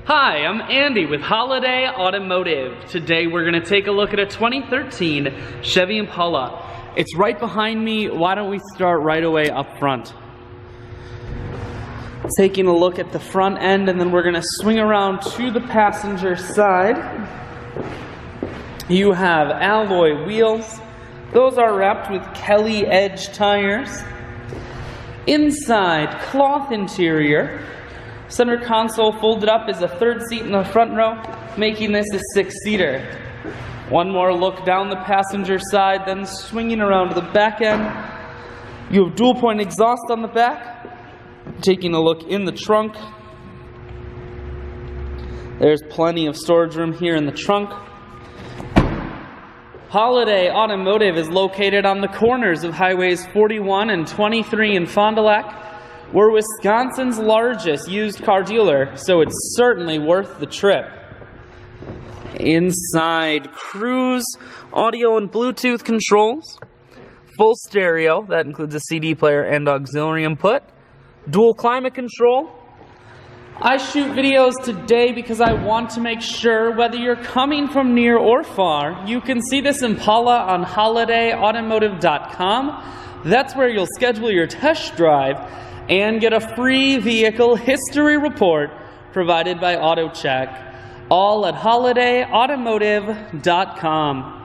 Hi, I'm Andy with Holiday Automotive. Today we're going to take a look at a 2013 Chevy Impala. It's right behind me. Why don't we start right away up front? Taking a look at the front end, and then we're going to swing around to the passenger side. You have alloy wheels. Those are wrapped with Kelly Edge tires. Inside, cloth interior. Center console folded up is a third seat in the front row, making this a six-seater. One more look down the passenger side, then swinging around to the back end. You have dual-point exhaust on the back. Taking a look in the trunk. There's plenty of storage room here in the trunk. Holiday Automotive is located on the corners of Highways 41 and 23 in Fond du Lac. We're Wisconsin's largest used car dealer, so it's certainly worth the trip. Inside, cruise, audio and Bluetooth controls, full stereo, that includes a CD player and auxiliary input, dual climate control. I shoot videos today because I want to make sure whether you're coming from near or far, you can see this Impala on holidayautomotive.com. That's where you'll schedule your test drive and get a free vehicle history report provided by AutoCheck, all at holidayautomotive.com.